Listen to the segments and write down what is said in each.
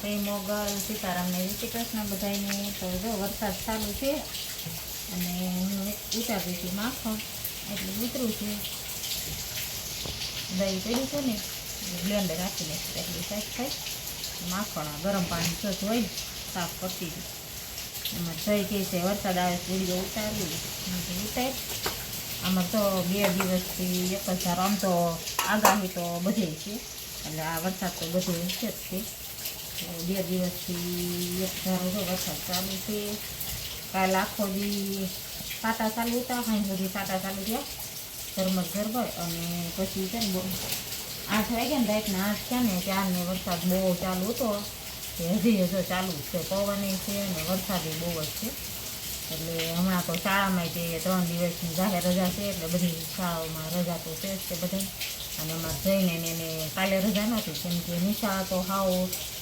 જય મોગલ સીતારામને જય શ્રી કૃષ્ણ બધાને. તો જો વરસાદ ચાલુ છે અને હું ઉતારતી હતી માખણ એટલે ઉતરું છું. દહીં પડ્યું છે ને બ્લેન્ડર રાખીને એટલી સાફ થાય. માખણ ગરમ પાણી જો ધોઈ સાફ કરતી હતી. એમાં જઈ કહે છે વરસાદ આવે વિડીયો ઉતારી ઉતાર. આમાં તો 2 દિવસથી 1000 આમ તો આગાહી તો બધે છે એટલે આ વરસાદ તો બધે છે જ છે. 2 દિવસથી 1000 વરસાદ ચાલુ છે. કાલ આખો દી સાટા ચાલુ હતા, સાંજ સુધી સાટા ચાલુ થયા ઝરમર ઝરમર. અને પછી છે ને 8 વાગ્યા ને રાતના 8 થયા ને ત્યારને વરસાદ બહુ ચાલુ હતો. હજી હજુ ચાલુ જ છે, પવન છે ને વરસાદ બહુ જ છે. એટલે હમણાં તો શાળામાં તે 3 દિવસની જાહેર રજા છે એટલે બધી શાળાઓમાં રજા તો છે જ તે બધા. અને એમાં જઈને એને કાલે રજા નહોતી કેમ કે નિશાળા તો હાવ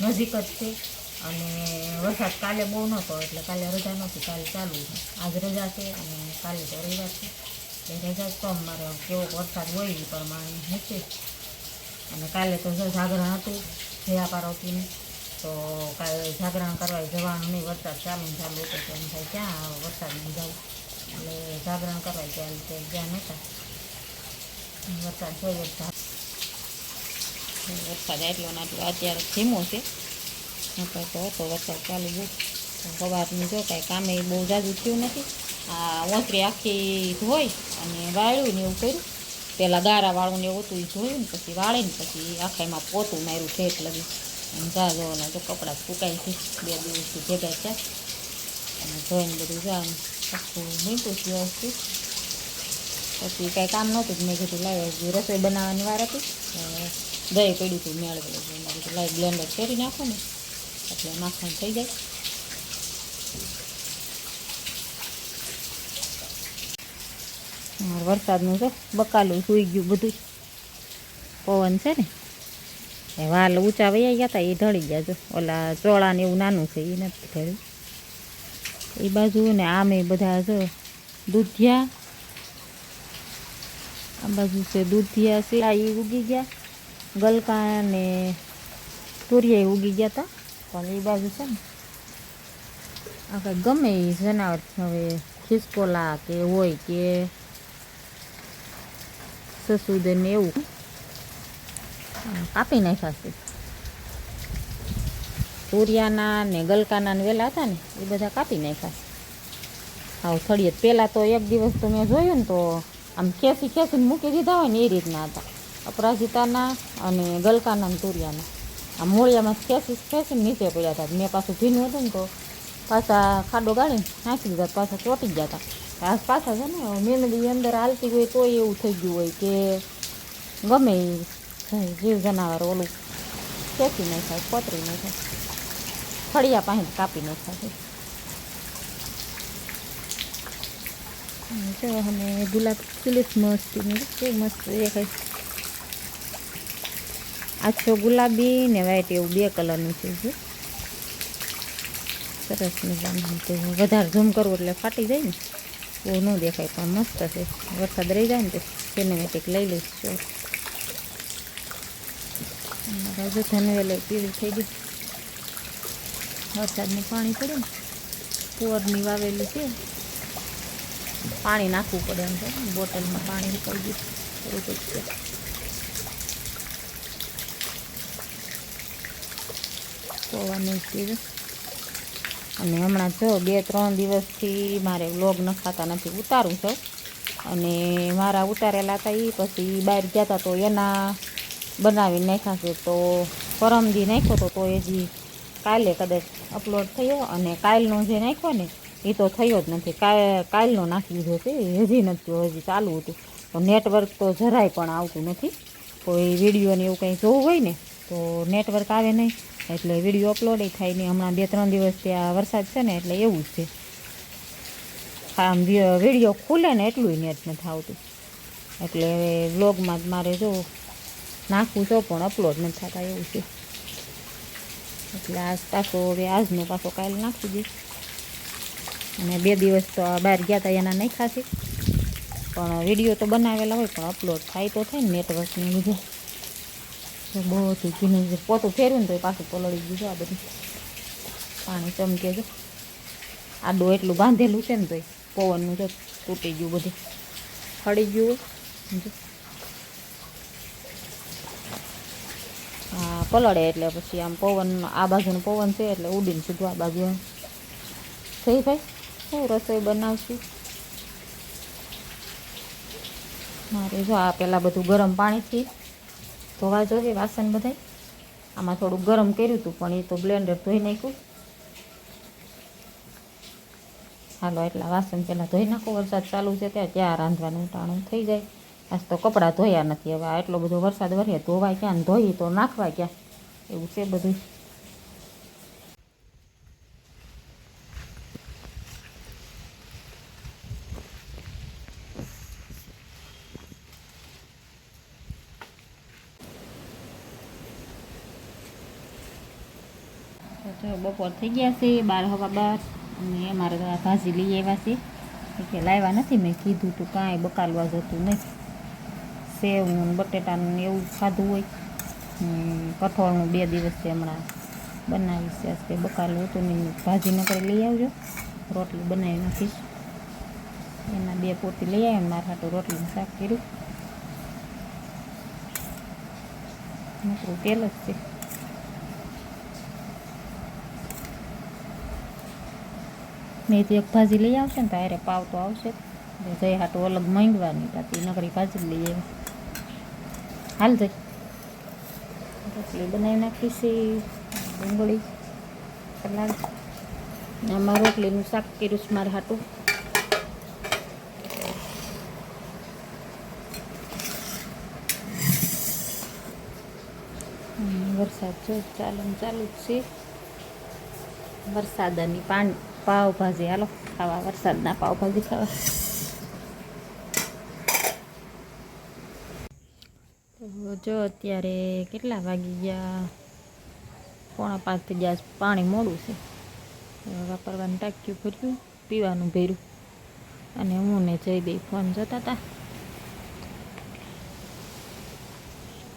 નજીક જ છે અને વરસાદ કાલે બહુ નહોતો એટલે કાલે રજા નહોતી. કાલે ચાલુ છે, આજ રજા છે અને કાલે તો રવિવાર છે એટલે રજા જ તો અમારે કેવો વરસાદ હોય એ પ્રમાણે નથી. અને કાલે તો જો જાગરણ હતું જયા પાર્વતીને, તો કાલે જાગરણ કરવા જવાનું નહીં, વરસાદ ચાલુ હતો તો એમ થાય ક્યાં વરસાદમાં જવું એટલે જાગરણ કરવા ત્યાં નહોતા. વરસાદ જોઈએ વરસાદ આટલો ને આટલો અત્યારે ધીમો છે. નકર તો હતો વરસાદ ચાલુ બહુ. સવારનું જો કાંઈ કામે બહુ જાજુ થયું નથી. આ ઓસરી આખી ધોઈ અને વાળ્યું ને એવું કર્યું. પહેલાં ગારાવાળું ને એવું હતું એ ધોયું ને પછી વાળે ને પછી આખા એમાં પોતું માર્યું ઠેઠ લગી. અને જા જોવાના તો કપડાં સુકાય છે 2 દિવસથી ભેગા છે. અને ધોઈને બધું જા આખું મૂક્યું છે વ્યવસ્થિત. પછી કાંઈ કામ નહોતું જ મેં કીધું લાવી રસોઈ બનાવવાની વાર હતી. દહીં પડ્યું હતું મેળ પડ્યું હતું મેં કીધું લાવી બ્લેન્ડર કરી નાખો ને એટલે માખણ થઈ જાય. વરસાદનું છે બકાલું સૂઈ ગયું બધું. પવન છે ને એ વાલ ઊંચા વયા ગયા હતા એ ઢળી ગયા. જો ઓલા ચોળા ને એવું નાનું છે એ નથી ઢળ્યું એ બાજુ. ને આમે બધા જો દૂધિયા આ બાજુ છે દૂધિયા છે આ એ ઉગી ગયા. ગલકા ને તુરિયા ઉગી ગયા હતા પણ એ બાજુ છે ને આ કંઈ ગમે એ જનાવર હવે ખિસકોલા કે હોય કે સસુદન ને એવું કાપી નાખ્યા છે. તુરિયાના ને ગલકાના ને વેલા હતા ને એ બધા કાપી નાખ્યા. હાવ થળીએ પહેલાં તો એક દિવસ તો મેં જોયું ને તો આમ ખેંચીને મૂકી દીધા હોય ને એ રીતના હતા. અપરાજિતાના અને ગલકાના ને તુરિયાના આ મૂળિયામાં ખેંચીને નીચે પડ્યા હતા. મેં પાછું ભીનું હતું ને તો પાછા ખાડો ગાળીને નાખી દીધા, પાછા ચોંટી ગયા હતા. આજ પાછા છે ને મેમડી અંદર હાલતી હોય તોય એવું થઈ ગયું હોય કે ગમે એ જીવ જનાવર ઓલું ખેંચી નાખાય પતરી નાખાય. ફળિયા પાસે કાપી નાખાય છે. અને ગુલાબ ખીલીસ મસ્તી કેવું મસ્ત દેખાય. આછો ગુલાબી ને વ્હાઈટ એવું 2 કલરનું છે. સરસ મજાનું. તો વધારે ઝૂમ કરવું એટલે ફાટી જાય ને બહુ ન દેખાય પણ મસ્ત છે. વરસાદ રહી જાય ને તો સિનેમેટિક લઈ લઈશ. હજુ ધનવેલે પીળી થઈ ગઈ. વરસાદનું પાણી પડે ને કુંવરની વાવેલી છે. પાણી નાખવું પડે એમ છે. બોટલમાં પાણી નીકળી ગયું થોડુંક જ છે. પૌવાની પીવું. અને હમણાં જો 2-3 દિવસથી મારે વ્લોગ નખાતા નથી, ઉતારું છું. અને મારા ઉતારેલા હતા એ પછી બહાર ગયા હતા તો એના બનાવી નાખ્યા છે. તો પરમદી નાખ્યો તો હજી કાલે કદાચ અપલોડ થયો. અને કાલનો જે નાખ્યો ને એ તો થયો જ નથી. કાલનો નાખી દીધો છે હજી નથી, હજી ચાલુ હતું. તો નેટવર્ક તો જરાય પણ આવતું નથી. કોઈ વિડીયોને એવું કંઈ જોવું હોય ને તો નેટવર્ક આવે નહીં એટલે વિડીયો અપલોડ થાય નહીં. હમણાં 2-3 દિવસ ત્યાં વરસાદ છે ને એટલે એવું જ છે. આમ વિડીયો ખુલે ને એટલું નેટ નથી આવતું. એટલે હવે વ્લોગમાં જ મારે જો નાખવું છો પણ અપલોડ નથી થતા એવું છે. એટલે આજ પાછો હવે આજનો પાછો કાલે નાખી દઈશ. અને 2 દિવસ તો બહાર ગયા હતા એના નહીં ખાશે પણ વિડીયો તો બનાવેલા હોય પણ અપલોડ થાય તો થાય ને નેટવર્કને લીધે. તો બધું ભીનું પોતું ફેરવું ને તો એ પાછું પલળી ગયું છે આ બધું પાણી ચમકે છે આડું એટલું બાંધેલું છે ને તો પવનનું તો તૂટી ગયું બધું ખડી ગયું હા પલળે એટલે પછી આમ પવન આ બાજુનું પવન છે એટલે ઉડીને સીધું આ બાજુ થઈ ભાઈ હું રસોઈ બનાવશું મારે જો આ પહેલાં બધું ગરમ પાણીથી ધોવા જોઈએ વાસણ બધાય આમાં થોડું ગરમ કર્યું હતું પણ એ તો બ્લેન્ડર ધોઈ નાખ્યું હાલો એટલા વાસણ પહેલાં ધોઈ નાખો વરસાદ ચાલુ છે ત્યાં રાંધવાનું ટાણું થઈ જાય આજ તો કપડાં ધોયા નથી હવે આ એટલો બધો વરસાદ વરે ધોવાય ક્યાં ધોઈ તો નાખવાય ક્યાં એવું છે બધું તો બપોર થઈ ગયા છે 12:15 અને અમારે તો આ ભાજી લઈ આવ્યા છે કે લાવ્યા નથી મેં કીધું તું કાંઈ બકાલવા જતું નહીં સેવનું બટેટાનું એવું ખાધું હોય કઠોળનું 2 દિવસથી હમણાં બનાવીશ આજ કંઈ બકાલું હતું ને ભાજી ન કરી લઈ આવજો રોટલી બનાવી નાખીશ એના 2 પોતી લઈ આવ્યા મારા હાટું રોટલીનું શાક કર્યું નકરું તેલ જ છે મેથી એક ભાજી લઈ આવશે ને તારે પાવ તો આવશે જય હાટું અલગ માંગવાની તાતી નકરી ભાજી લઈ આવે હાલ જઈ રોટલી બનાવી નાખીશી ડુંગળી સલાડ આમાં રોટલીનું શાક કર્યું છે મારે હાટું વરસાદ જો ચાલુ જ છે વરસાદની પાવભાજી હાલો ખાવા વરસાદના પાવભાજી ખાવા તો જો અત્યારે કેટલા વાગી ગયા 4:45 થઈ ગયા પાણી મોડું છે વાપરવાનું ટાંક્યું ભર્યું પીવાનું ભર્યું અને હું ને જઈ ફોન જોતા હતા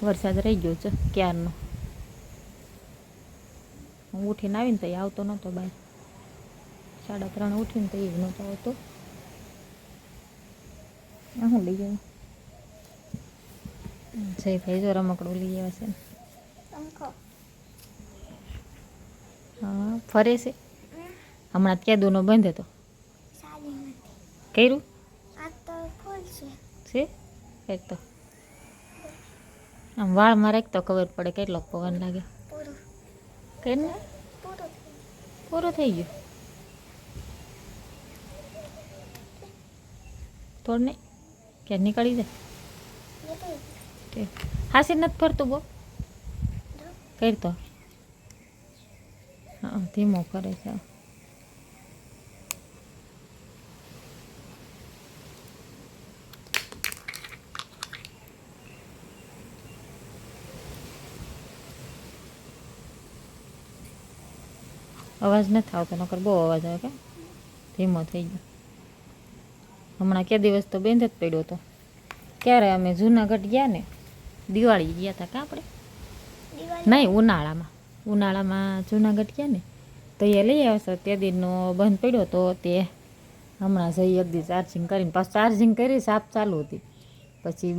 વરસાદ રહી ગયો છે ક્યારનો હું ઉઠીને આવીને તો એ આવતો નહોતો બાય 3:30 ઉઠીને તો એ નહોતો આવતો હું લઈ ગયો જય ભાઈ જો રમકડું લઈ આવ્યા છે ને હા ફરે છે હમણાં કેદુનો બંધ હતો કર્યું છે કંઈક તો આમ વાળમાં રાખ તો ખબર પડે કેટલો પવન લાગે કઈ ને પૂરો થઈ ગયો થોડ નહીં ક્યાં નીકળી જાય હાસી નથી ફરતું બહુ કરતો હા ધીમો કરે છે અવાજ નથી આવતો નકર બહુ અવાજ આવે કે ધીમો થઈ ગયો હમણાં કે દિવસ તો બેંધ જ પડ્યો હતો ક્યારે અમે જૂનાગઢ ગયા ને દિવાળી ગયા હતા કાં આપણે નહીં ઉનાળામાં જૂનાગઢ ગયા ને તો એ લઈ આવશે તે દિનનો બંધ પડ્યો તો તે હમણાં જઈ એક દી ચાર્જિંગ કરીને પાછું ચાર્જિંગ કરી સાપ ચાલુ હતી પછી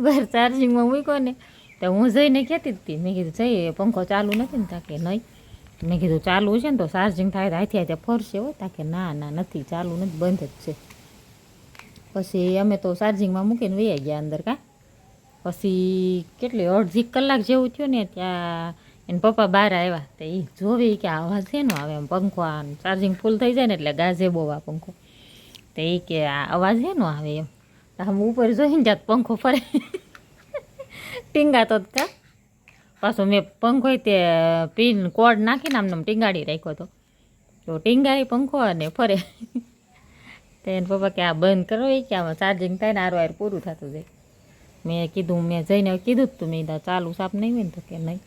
બહાર ચાર્જિંગમાં મૂક્યો ને તો હું જઈને કહેતી હતી મેં કીધું જઈએ પંખો ચાલુ નથી ને તાકે નહીં મેં કીધું ચાલુ છે ને તો ચાર્જિંગ થાય તો હાથે ફરશે હોય તાકે ના નથી ચાલુ નથી બંધ જ છે પછી અમે તો ચાર્જિંગમાં મૂકીને વહી ગયા અંદર કાં પછી કેટલી અડધી કલાક જેવું થયું ને ત્યાં એને પપ્પા બહાર આવ્યા તો એ જોવી કે અવાજ શેનો આવે એમ પંખો આ ચાર્જિંગ ફૂલ થઈ જાય ને એટલે ગાજે બહુ આ પંખો તો એ કે આ અવાજ શેનો આવે એમ આમ ઉપર જોઈને જાત પંખો ફરે ટીંગાતો જ કા પાછો મેં પંખો તે પિન કોડ નાખીને આમને ટીંગાડી રાખ્યો હતો તો ટીંગાઈ પંખો અને ફરે તો એને પપ્પા કે આ બંધ કરો એ કે આમાં ચાર્જિંગ થાય ને આર પૂરું થતું જાય મેં કીધું મેં જઈને કીધું જ તું મેં ચાલુ સાપ નહીં હોય ને તો કે નહીં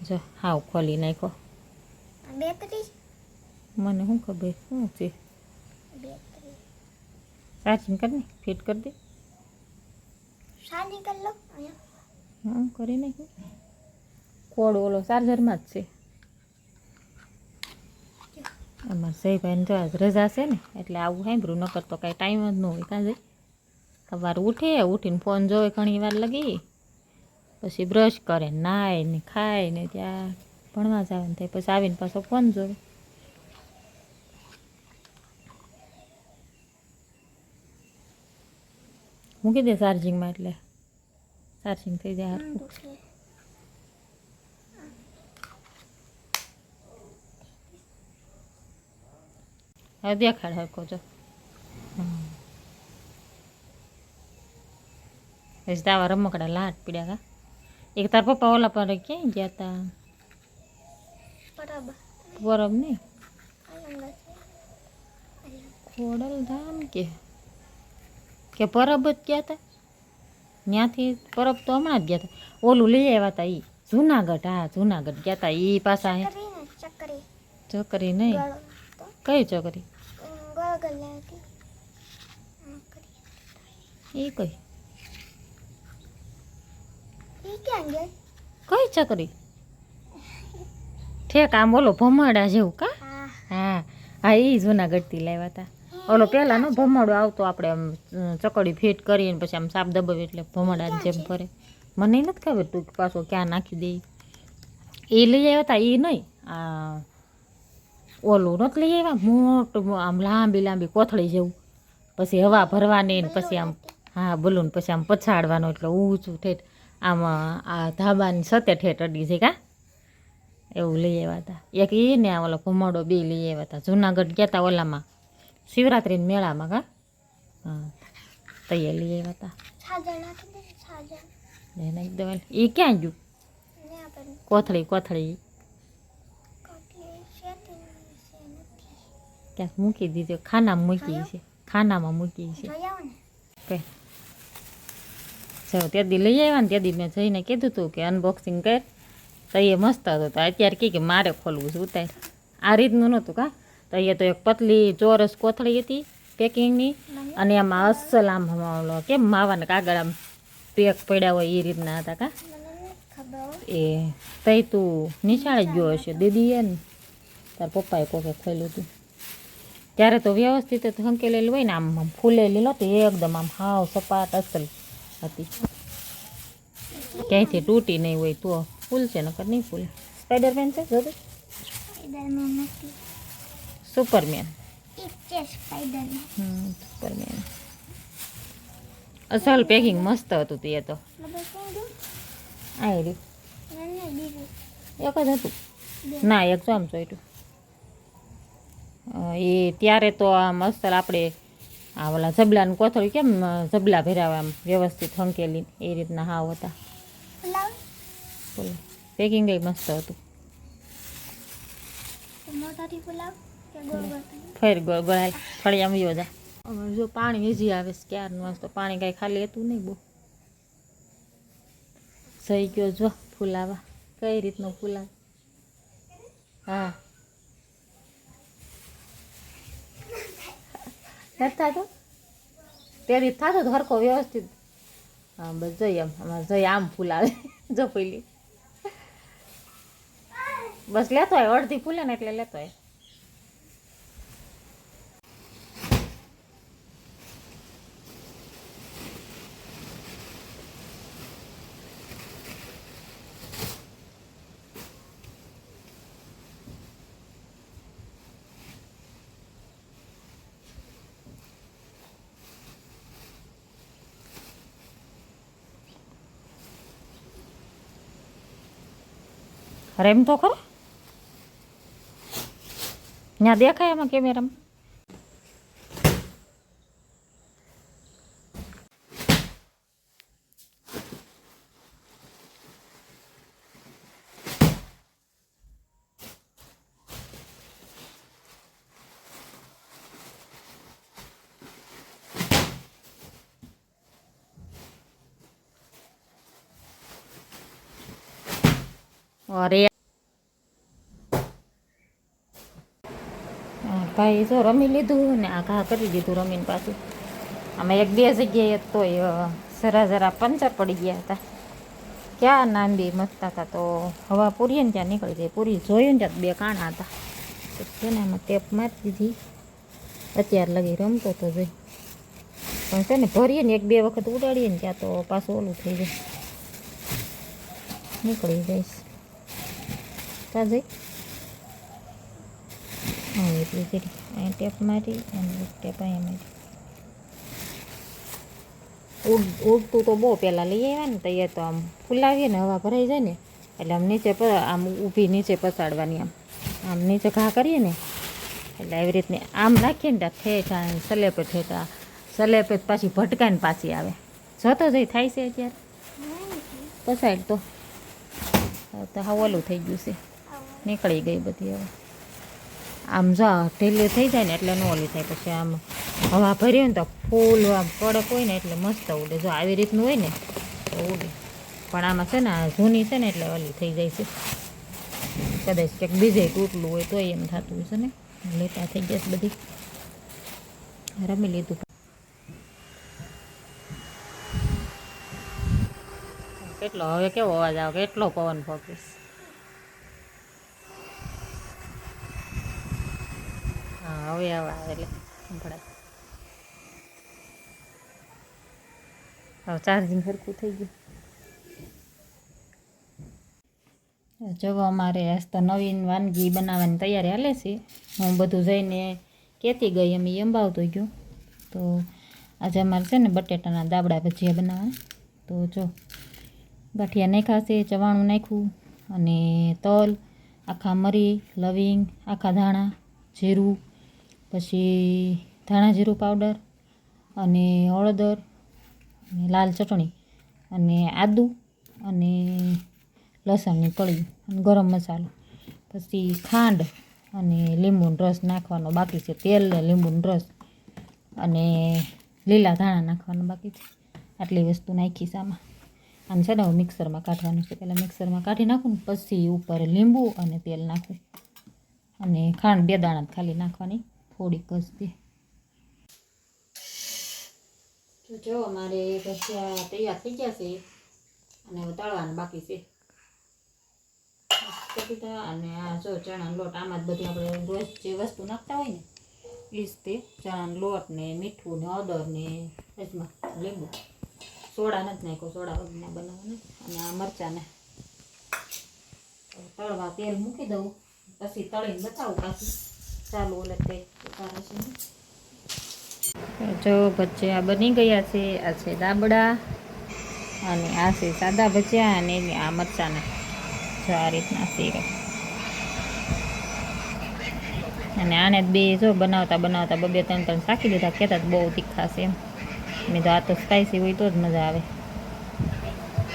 જો હાવ ખોલી નાખો મને શું ખબર શું છે ચાર્જિંગ કરી ને ફિટ કરી દે શાદી કર લો હા કરી નાખ્યું કોડ ઓલો ચાર્જરમાં જ છે અમારે સહીભાઈને જો આજ રજા છે ને એટલે આવું સાંભળ્યું નકર તો કાંઈ ટાઈમ જ ન હોય કાં જઈ સવારે ઉઠીને ફોન જોવે ઘણી વાર લગી પછી બ્રશ કરે નાય ને ખાય ને ત્યાં ભણવા જવાનું થાય પછી આવીને પાછો ફોન જોવે મૂકી દે ચાર્જિંગમાં એટલે ચાર્જિંગ થઈ જાય હરખું હવે દેખાડ હરખો જો પછી તાવા રમકડા લાટ પીડ્યા કા એક તાર પપ્પા ઓલા પર ક્યાંય ગયા હતા બરાબર પરબ ને આલંગા ખોડલધામ કે પરબ જ ગયા હતા ત્યાંથી પરબ તો હમણાં જ ગયા હતા ઓલું લઈ આવ્યા હતા એ જુનાગઢ હા જુનાગઢ ગયા હતા એ પાછા ચક્કરી ચોકરી નહીં કઈ ચોકરી એ કઈ કઈ ચકરી ઠેક આમ ઓલો ભમરડા જેવું કા હા હા એ જુનાગઢથી લાવ્યા હતા ઓલો પહેલાં નો ભમરડો આવતો આપણે આમ ચકડી ફીટ કરીને પછી આમ સાપ દબાવી એટલે ભમરડા જેમ ફરે મને નથી ખબર તું પાછો ક્યાં નાખી દે એ લઈ આવ્યા હતા એ નહીં આ ઓલું નથી લઈ આવ્યા મોટું આમ લાંબી લાંબી કોથળી જેવું પછી હવા ભરવાની ને પછી આમ હા બલૂન પછી આમ પછાડવાનું એટલે ઊંચું ઠેઠ આમ આ ધાબાની સતે ઠેઠ અડી છે કા એવું લઈ આવ્યા હતા એક એ ને આ ઓલો ભમરડો બે લઈ આવ્યા હતા જુનાગઢ ગયા હતા ઓલામાં શિવરાત્રિના મેળામાં કા હા તૈયાર લઈ આવ્યા હતા એને એકદમ એ ક્યાં ગયું કોથળી ક્યાંક મૂકી દીધી ખાનામાં મૂકી છે ચાલો ત્યાંથી લઈ આવ્યા ને ત્યાંથી મેં જઈને કીધું હતું કે અનબોક્સિંગ કર તો એ મસ્ત હતો તો અત્યારે કે મારે ખોલવું છે ઉતાર આ રીતનું નહોતું કા તો અહીંયા તો એક પતલી ચોરસ કોથળી હતી પેકિંગની અને એમાં અસલ આમ ઓલો કેમ માવાના કાગળ આમ પેક પડ્યા હોય એ રીતના હતા કા એ તઈ તું નિશાળે જ ગયો હશે દીદીએ ને તાર પપ્પાએ કોકે ખોલ્યું હતું ત્યારે તો વ્યવસ્થિત હંકેલેલું હોય ને આમ ફૂલેલી નહોતી એકદમ આમ હાવ સપાટ અસલ હતી ક્યાંયથી તૂટી નહીં હોય તો ફૂલશે નકર નહીં ફૂલે સ્પાઈડરમેન છે જોતું સુપરમેન સુપરમેન અસલ પેકિંગ મસ્ત હતું તે તો આવી એક જ હતું ના એક જો આમ ચોઈટું એ ત્યારે તો આમ અસલ આપણે આ ઓલા જબલાનું કોથળી કેમ જબલા ભેરાવા આમ વ્યવસ્થિત હંકેલી એ રીતના હાવ હતા પેકિંગ મસ્ત હતું ફેર ગળાય ફળિયામાં વયો જા અમારે જો પાણી વીજી આવે છે ક્યારનું વાસ તો પાણી કાંઈ ખાલી હતું નહીં બહુ જઈ ગયો જો ફૂલાવા કઈ રીતનું ફૂલાવે હા નથી થતું ત્યારે થતું તો હરખો વ્યવસ્થિત હા બસ જઈ આમ અમારે જઈ આમ ફૂલાવે જો પેલી બસ લેતો હોય અડધી ફૂલે ને એટલે લેતો હોય અરે એમ તો ખરો ત્યાં દેખાય એમાં કેમેરામાં અરે ભાઈ જો રમી લીધું ને આ ઘા કરી દીધું રમીને પાછું આમાં એક બે જગ્યાએ તોય જરા પંચર પડી ગયા હતા. ક્યાં નાંદી મસ્ત હતા તો હવા પૂરીએ ને ત્યાં નીકળી જાય. પૂરી જોયું ને ત્યાં 2 કાણા હતા તો છે ને એમાં ટેપ મારી દીધી. અત્યાર લગી રમતો તો જોઈ પણ છે ને ભરીએ ને 1-2 વખત ઉડાડીએ ને ત્યાં તો પાછું ઓલું થઈ જાય, નીકળી જઈશ. ત્યાં જઈ હા એટલી જરી અહીં ટેપ મારી અને ટેપ અહીંયા મારી. ઉડતું તો બહુ પહેલાં લઈ આવ્યા ને તો એ તો આમ ફૂલાવીએ ને હવા ભરાઈ જાય ને એટલે આમ નીચે આમ ઊભી નીચે પસાડવાની, આમ નીચે ઘા કરીએ ને એટલે એવી રીતને આમ નાખીએ ને ત્યાં ઠેઠા સલેપે ઠેઠા સલેપે પાછી ભટકાઈને પાછી આવે. જોતો જઈ થાય છે અત્યારે પસાડ તો હા ઓલું થઈ ગયું છે, નીકળી ગઈ બધી. હવે આમ જો ઢીલી થઈ જાય ને એટલે ન ઓલી થાય. પછી આમ હવા ભરી હોય ને તો ફૂલ આમ કડક હોય ને એટલે મસ્ત ઉડે. જો આવી રીતનું હોય ને તો ઉડે, પણ આમાં છે ને આ જૂની છે ને એટલે ઓલી થઈ જાય છે. કદાચ ક્યાંક બીજે તૂટલું હોય તોય એમ થતું છે ને. લેતા થઈ જશે બધી, રમી લીધું. કેટલો હવે કેવો અવાજ આવે, કેટલો પવન ફોકીશ. હા હવે આવે એટલે સંભળાય. હવે ચાર્જિંગ સરખું થઈ ગયું. જો અમારે આજ તો નવીન વાનગી બનાવવાની તૈયારી હાલે છે. હું બધું જઈને કહેતી ગઈ એમ અંબાવતો ગયો. તો આજે અમારે છે ને બટેટાના દાબડા ભજીયા બનાવવાના. તો જો ગાંઠિયા નાખ્યા છે, ચવાણું નાખ્યું અને તલ, આખા મરી, લવિંગ, આખા ધાણા, જીરું, પછી ધાણા જીરું પાવડર અને હળદર અને લાલ ચટણી અને આદુ અને લસણની કળી અને ગરમ મસાલો, પછી ખાંડ અને લીંબુનો રસ નાખવાનો બાકી છે. તેલ ને લીંબુનો રસ અને લીલા ધાણા નાખવાનું બાકી છે. આટલી વસ્તુ નાખીશ આમાં. આમ છે ને હું મિક્સરમાં કાઢવાનું છે. પહેલાં મિક્સરમાં કાઢી નાખું ને પછી ઉપર લીંબુ અને તેલ નાખું અને ખાંડ 2 દાણા ખાલી નાખવાની, થોડીક જ તે. તો જો અમારે ભજીયા તૈયાર થઈ ગયા છે અને હવે તળવાનું બાકી છે. અને આ જો ચણાનો લોટ, આમાં જ બધી આપણે રોજ જે વસ્તુ નાખતા હોય ને એ જ તે. ચણાનો લોટ ને મીઠું ને હળદર ને અજમા, લીંબુ, સોડા નથી નાખ્યો, સોડા વગરના બનાવવાના. અને આ મરચાંને તળવા તેલ મૂકી દઉં પછી તળીને બતાવું પાછું. ચાલુ ઓલે કંઈક ઉતારે છે. જો ભજીયા બની ગયા છે. આ છે દાબડા અને આ છે સાદા ભજીયા અને આ મરચાંના. જો આ રીતના શીરો. અને આને 2 જો બનાવતા 2-3 શાકી દીધા. કહેતા બહુ તીખા છે એમ. મેં તો આ તો સ્પાઈસી હોય તો જ મજા આવે.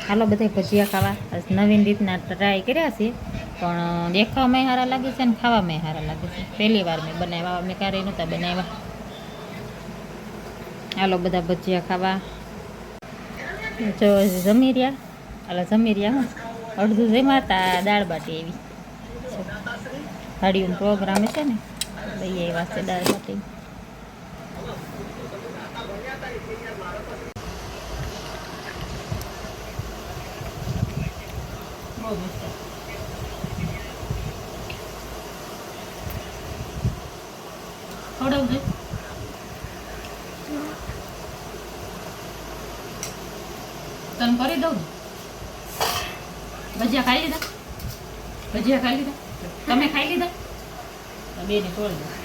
હાલો બધા ભજીયા ખાવા. નવીન રીતના ટ્રાય કર્યા છે પણ દેખાવામાં સારા લાગે છે અને ખાવામાં સારા લાગે છે. પહેલી વાર મેં બનાવ્યા, મેં ક્યારેય નહોતા બનાવ્યા. હાલો બધા ભજીયા ખાવા. જો જમી રહ્યા, હાલો જમી રહ્યા. હું અડધું જમાતા દાળ બાટી એવી હાડીઓનો પ્રોગ્રામ છે ને લઈ આવ્યા છે દાળ બાટી. બહુ મસ્ત. ખવડાવજે. તને કરી દઉં ને. ભજીયા ખાઈ લીધા? ભજીયા ખાઈ લીધા? તમે ખાઈ લીધા? બેને તોડી દો.